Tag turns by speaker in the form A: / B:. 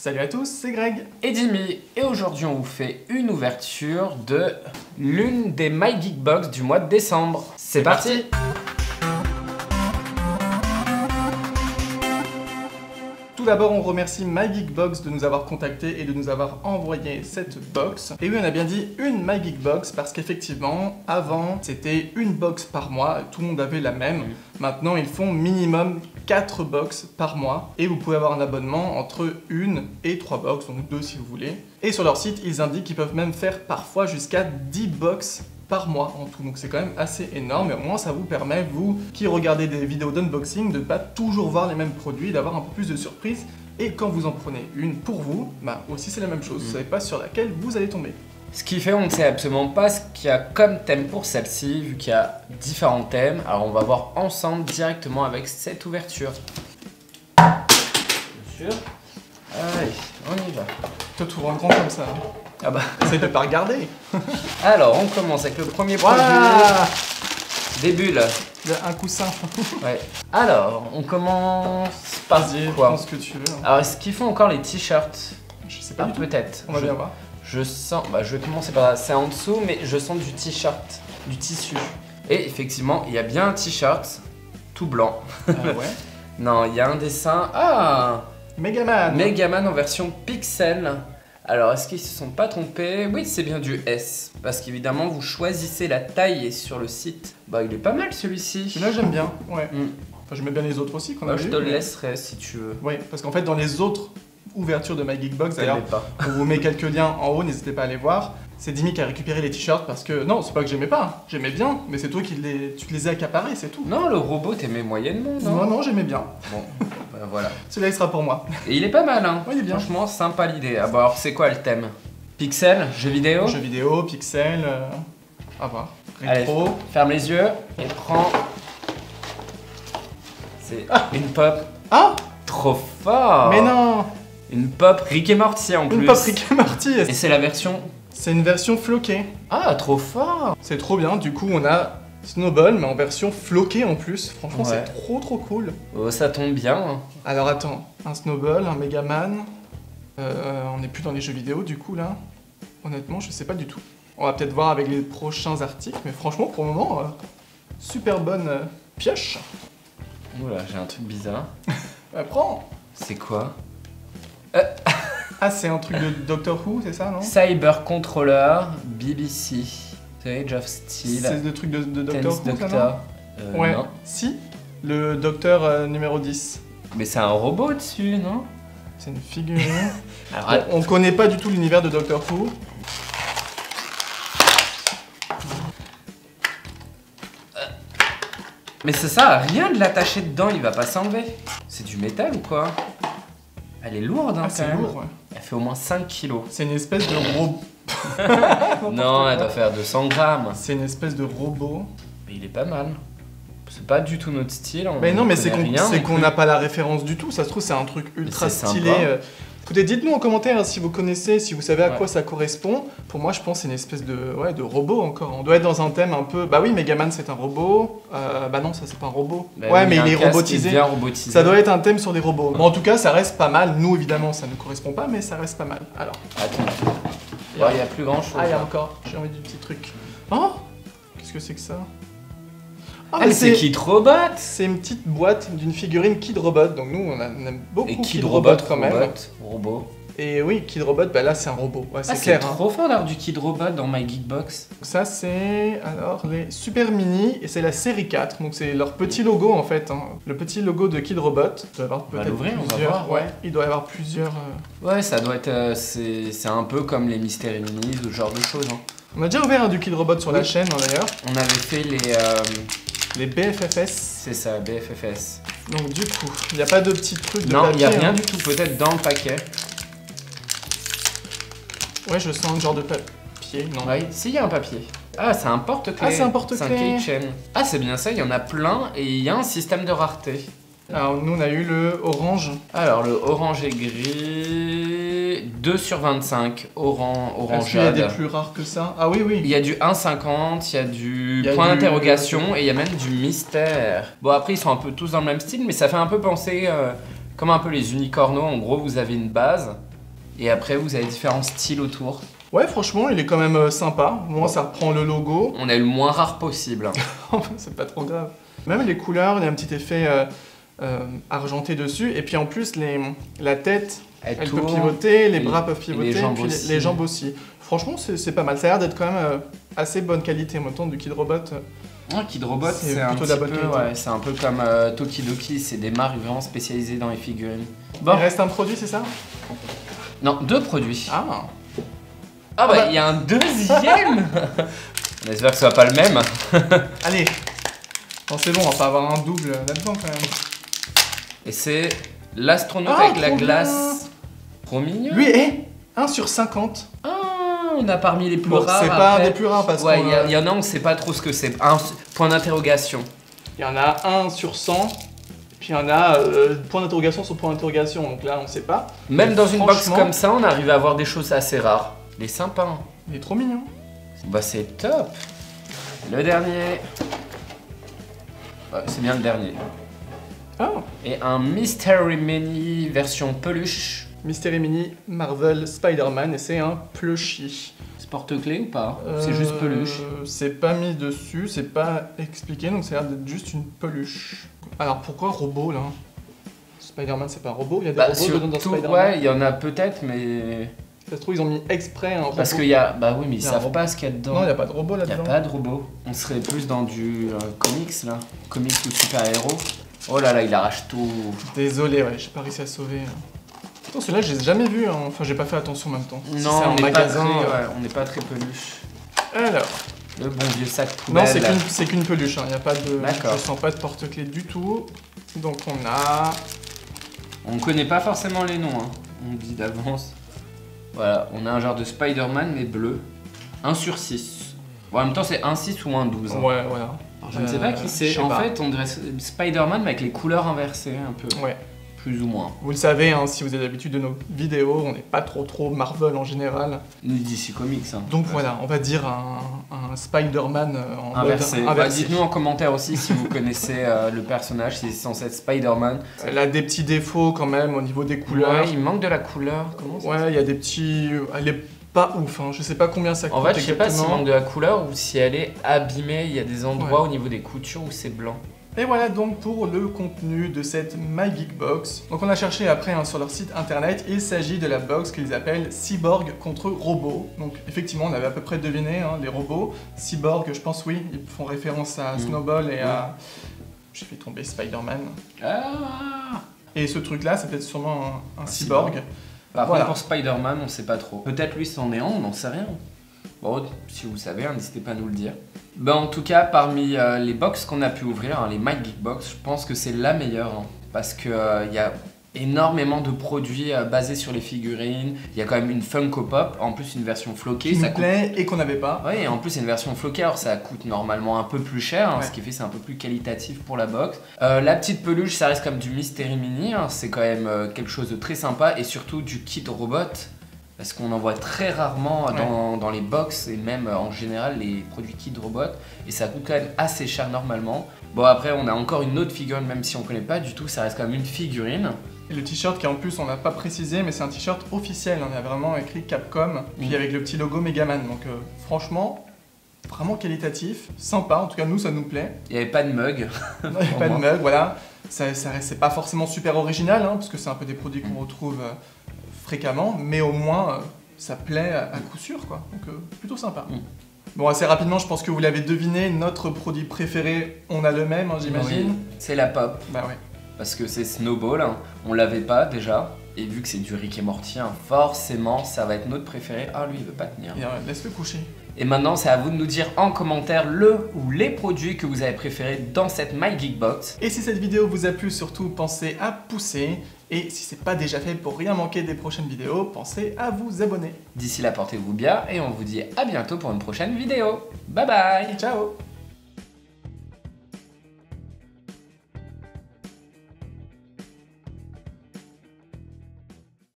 A: Salut à tous, c'est Greg
B: et Jimmy, et aujourd'hui on vous fait une ouverture de l'une des My Geek Box du mois de décembre. C'est parti.
A: Tout d'abord, on remercie MyGeekBox de nous avoir contactés et de nous avoir envoyé cette box. Et oui, on a bien dit une MyGeekBox parce qu'effectivement, avant, c'était une box par mois, tout le monde avait la même. Maintenant, ils font minimum 4 box par mois et vous pouvez avoir un abonnement entre 1 et 3 box, donc 2 si vous voulez. Et sur leur site, ils indiquent qu'ils peuvent même faire parfois jusqu'à 10 box par mois en tout, donc c'est quand même assez énorme et au moins ça vous permet, vous qui regardez des vidéos d'unboxing, de ne pas toujours voir les mêmes produits, d'avoir un peu plus de surprises et quand vous en prenez une pour vous, bah aussi c'est la même chose, vous savez pas sur laquelle vous allez tomber.
B: Ce qui fait, on ne sait absolument pas ce qu'il y a comme thème pour celle-ci, vu qu'il y a différents thèmes. Alors on va voir ensemble directement avec cette ouverture. Bien sûr. Allez, on y va.
A: Toi tout grand comme ça.
B: Ah bah.
A: Essaye de pas regarder.
B: Alors on commence avec le premier produit.
A: Voilà.
B: Des bulles.
A: Un coussin.
B: Ouais. Alors, on commence par quoi?
A: Prends ce que tu veux.
B: Alors, est-ce qu'ils font encore les t-shirts?
A: Je sais pas du tout.
B: Peut-être.
A: On va bien voir.
B: Je sens, bah je vais commencer par là, c'est en dessous, mais je sens du t-shirt, du tissu. Et effectivement, il y a bien un t-shirt tout blanc.
A: Ah ouais.
B: Non, il y a un dessin. Ah,
A: Megaman.
B: Megaman en version pixel. Alors, est-ce qu'ils se sont pas trompés? Oui, c'est bien du S. Parce qu'évidemment, vous choisissez la taille et sur le site. Bah, il est pas mal celui-ci.
A: Celui-là, j'aime bien. Ouais. Enfin, j'aime bien les autres aussi qu'on a
B: Je
A: vu,
B: te le laisserai si tu veux.
A: Ouais, parce qu'en fait, dans les autres ouvertures de MyGeekBox, d'ailleurs, on vous met quelques liens en haut, n'hésitez pas à aller voir. C'est Jimmy qui a récupéré les t-shirts parce que, non, c'est pas que j'aimais pas, j'aimais bien, mais c'est toi qui tu te les as accaparés, c'est tout.
B: Non, le robot t'aimais moyennement, non?
A: Non, j'aimais bien.
B: Bon, bah voilà.
A: Celui-là, il sera pour moi.
B: Et il est pas mal, hein.
A: Ouais, il est bien.
B: Franchement, sympa l'idée. Ah bah alors, c'est quoi le thème? Pixel, jeux vidéo?
A: Jeux vidéo, pixel, à voir. Rétro.
B: Allez, ferme les yeux et prends... C'est une pop.
A: Ah!
B: Trop fort!
A: Mais non!
B: Une pop Rick et Morty en plus.
A: Une pop Rick et Morty.
B: Et c'est la version...
A: C'est une version floquée.
B: Ah, trop fort!
A: C'est trop bien, du coup on a Snowball, mais en version floquée en plus. Franchement,
B: Ouais.
A: c'est trop cool.
B: Oh, ça tombe bien.
A: Alors attends, un Snowball, un Megaman. On n'est plus dans les jeux vidéo du coup là. Honnêtement, je sais pas du tout. On va peut-être voir avec les prochains articles, mais franchement, pour le moment, super bonne pioche.
B: Oula, j'ai un truc bizarre.
A: Prends!
B: C'est quoi?
A: Ah, c'est un truc de Doctor Who, c'est ça, non?
B: Cyber Controller BBC. Age of Steel.
A: C'est le truc de Doctor Who, ça,
B: Doctor.
A: non? Ouais,
B: Non.
A: si. Le Docteur numéro 10.
B: Mais c'est un robot dessus, non?
A: C'est une figurine.
B: Alors,
A: On connaît pas du tout l'univers de Doctor Who.
B: mais ça sert à rien de l'attacher dedans, il va pas s'enlever. C'est du métal ou quoi? Elle est lourde, hein,
A: Ah, c'est
B: quand même.
A: lourd, ouais.
B: Elle fait au moins 5 kilos.
A: C'est une espèce de robot.
B: Non, elle doit faire 200 grammes.
A: C'est une espèce de robot.
B: Mais il est pas mal. C'est pas du tout notre style.
A: Mais non, mais c'est
B: connaît rien non
A: qu'on
B: plus.
A: n'a pas la référence du tout. Ça se trouve, c'est un truc ultra
B: c'est
A: stylé.
B: sympa.
A: Écoutez, dites-nous en commentaire si vous connaissez, si vous savez à
B: Ouais.
A: quoi ça correspond. Pour moi, je pense que c'est une espèce de robot encore. On doit être dans un thème un peu. Bah oui, Megaman c'est un robot. Bah non, ça c'est pas un robot.
B: Bah
A: ouais,
B: oui,
A: mais
B: un
A: il est
B: casque
A: robotisé.
B: qui devient robotisé.
A: Ça doit être un thème sur des robots. Bon, en tout cas, ça reste pas mal. Nous, évidemment, ça ne correspond pas, mais ça reste pas mal. Alors.
B: Attends. Il y a plus grand chose.
A: Ah, il y a encore. J'ai envie du petit truc. Oh, qu'est-ce que c'est que ça? Ah,
B: Ah, mais c'est Kid Robot.
A: C'est une petite boîte d'une figurine Kid Robot. Donc nous, on aime beaucoup
B: Et
A: Kid Robot quand même.
B: Robot.
A: Et oui, Kid Robot, bah là c'est un robot. Ouais,
B: C'est
A: clair.
B: trop fort d'avoir du Kid Robot dans My Geekbox.
A: Donc ça c'est alors les Super Mini et c'est la série 4. Donc c'est leur petit logo en fait. Hein. Le petit logo de Kid Robot. Il doit y avoir
B: On va
A: peut-être
B: l'ouvrir, on va
A: plusieurs.
B: voir,
A: Ouais, il doit y avoir plusieurs.
B: Ouais, ça doit être. C'est un peu comme les Mystery Minis ou ce genre de choses. Hein.
A: On a déjà ouvert du Kid Robot sur la chaîne hein, d'ailleurs.
B: On avait fait
A: Les BFFS.
B: C'est ça, BFFS.
A: Donc du coup, il n'y a pas de petits trucs de
B: Non, il
A: papier.
B: n'y a rien
A: hein.
B: du tout, peut-être dans le paquet.
A: Ouais, je sens un genre de papier. Non.
B: Oui, si, il y a un papier. Ah, c'est un porte-clés.
A: Ah, c'est un porte-clés.
B: C'est un keychain. Ah, c'est bien ça, il y en a plein et il y a un système de rareté.
A: Alors nous on a eu le orange.
B: Alors, le orange et gris, 2 sur 25,
A: Est-ce qu'il y a
B: orangeade.
A: des plus rares que ça? Ah oui,
B: Il
A: oui.
B: y a du 1,50, il y a du
A: Il y a
B: point
A: du-
B: d'interrogation et il y a même du mystère. Bon, après, ils sont un peu tous dans le même style, mais ça fait un peu penser comme un peu les unicornos. En gros, vous avez une base Et après, vous avez différents styles autour.
A: Ouais, franchement, il est quand même sympa. Au moins, ça reprend le logo.
B: On est le moins rare possible.
A: C'est pas trop grave. Même les couleurs, il y a un petit effet argenté dessus. Et puis en plus, la tête, elle peut pivoter, les bras peuvent pivoter, et les jambes aussi. Franchement, c'est pas mal. Ça a l'air d'être quand même assez bonne qualité. En même temps, du Kid Robot.
B: Kid Robot, c'est un petit peu, c'est un peu comme Tokidoki. C'est des marques vraiment spécialisées dans les figurines.
A: Bon. Il reste un produit, c'est ça?
B: Non, 2 produits.
A: Ah
B: bah, il y a un deuxième. On espère que ce soit pas le même.
A: Allez. Non, c'est bon, on va pas avoir un double là-dedans quand même.
B: Et c'est l'astronaute avec la glace. Trop mignon.
A: Lui est 1 sur 50.
B: On a parmi les plus rares.
A: C'est pas des plus rares parce que.
B: Ouais, il y en a, on sait pas trop ce que c'est. Un point d'interrogation.
A: Il y en a 1 sur 100. Puis il y en a point d'interrogation sur point d'interrogation. Donc là, on sait pas.
B: Même dans une box comme ça, on arrive à avoir des choses assez rares. Il est sympa.
A: Il est trop mignon.
B: Bah, c'est top. Le dernier. Ouais, c'est bien le dernier. Et un Mystery Mini version peluche.
A: Mystery Mini Marvel Spider-Man et c'est un plushie.
B: C'est porte-clés ou pas? C'est juste peluche.
A: C'est pas mis dessus, c'est pas expliqué, donc ça a l'air d'être juste une peluche. Alors pourquoi robot là? Spider-Man c'est pas un robot? Il y a des robots dedans dans Spider-Man?
B: Ouais, il y en a peut-être, mais...
A: Ça se trouve ils ont mis exprès un robot.
B: Parce qu'il y a... Bah oui, mais ils savent pas ce qu'il y a dedans.
A: Non, il n'y a pas de robot là-dedans.
B: Il n'y a pas de robot. On serait plus dans du comics là. Comics ou super-héros. Oh là là, il arrache tout.
A: Désolé, ouais, j'ai pas réussi à sauver. Attends, celui-là, je les ai jamais vus, hein. Enfin, j'ai pas fait attention en même temps.
B: Non,
A: si c'est en magasin.
B: On n'est pas très peluche.
A: Alors.
B: Le bon vieux sac poubelle.
A: Non, c'est qu'une peluche, hein. Y a pas de.
B: D'accord.
A: Je sens pas de porte-clés du tout. Donc on a.
B: On connaît pas forcément les noms, hein. On dit d'avance. Voilà, on a un genre de Spider-Man mais bleu. 1 sur 6. Bon, en même temps, c'est 1 6 ou 1 12. Hein.
A: Ouais, voilà.
B: Alors, je ne sais pas qui c'est. En fait, on dirait Spider-Man mais avec les couleurs inversées un peu.
A: Ouais.
B: Plus ou moins.
A: Vous le savez, hein, si vous avez l'habitude de nos vidéos, on n'est pas trop Marvel en général.
B: Nous DC Comics. Hein.
A: Donc voilà, on va dire un Spider-Man en
B: inversé.
A: Mode inversé.
B: Dites-nous en commentaire aussi si vous connaissez le personnage, si c'est censé être Spider-Man.
A: Elle a des petits défauts quand même au niveau des couleurs.
B: Ouais, il manque de la couleur. Comment ça?
A: Ouais, il y a des petits... Elle est pas ouf, hein. Je sais pas combien ça coûte.
B: En fait, je sais pas s'il manque de la couleur ou si elle est abîmée. Il y a des endroits au niveau des coutures où c'est blanc.
A: Et voilà donc pour le contenu de cette MyGeekBox. Donc on a cherché après sur leur site internet, il s'agit de la box qu'ils appellent Cyborg contre Robot. Donc effectivement on avait à peu près deviné hein, les robots. Cyborg, je pense oui, ils font référence à Snowball et à... J'ai fait tomber Spider-Man. Et ce truc là c'est peut-être sûrement un cyborg.
B: Par contre pour Spider-Man on sait pas trop. Peut-être lui c'en est un, on n'en sait rien. Bon, si vous savez, n'hésitez pas à nous le dire. Ben, en tout cas, parmi les box qu'on a pu ouvrir, hein, les MyGeekBox, je pense que c'est la meilleure. Hein, parce qu'il y a énormément de produits basés sur les figurines. Il y a quand même une Funko Pop, en plus une version floquée.
A: Qui nous plaît et qu'on n'avait pas.
B: Oui, en plus c'est une version floquée, alors ça coûte normalement un peu plus cher, hein, ce qui fait c'est un peu plus qualitatif pour la box. La petite peluche, ça reste comme du Mystery Mini, hein, c'est quand même quelque chose de très sympa et surtout du Kid Robot. Parce qu'on en voit très rarement dans les box et même en général les produits Kid Robot et ça coûte quand même assez cher normalement. Bon après on a encore une autre figurine même si on connaît pas du tout, ça reste quand même une figurine.
A: Et le t-shirt qui en plus on l'a pas précisé mais c'est un t-shirt officiel, on a vraiment écrit Capcom puis avec le petit logo Megaman donc franchement vraiment qualitatif, sympa en tout cas nous ça nous plaît.
B: Il n'y avait pas de mug.
A: Non, il n'y avait pas de mug, voilà. C'est pas forcément super original hein, parce que c'est un peu des produits qu'on retrouve fréquemment, mais au moins ça plaît à coup sûr quoi, donc plutôt sympa. Bon assez rapidement je pense que vous l'avez deviné, notre produit préféré, on a le même hein, j'imagine.
B: Oui, c'est la pop.
A: Bah ouais.
B: Parce que c'est Snowball, hein. On l'avait pas déjà, et vu que c'est du Rick et Morty, hein, forcément ça va être notre préféré. Ah lui il veut pas tenir.
A: Laisse-le coucher.
B: Et maintenant c'est à vous de nous dire en commentaire le ou les produits que vous avez préférés dans cette MyGeekBox.
A: Et si cette vidéo vous a plu, surtout pensez à pousser. Et si c'est pas déjà fait pour rien manquer des prochaines vidéos, pensez à vous abonner.
B: D'ici là portez-vous bien et on vous dit à bientôt pour une prochaine vidéo. Bye bye.
A: Ciao.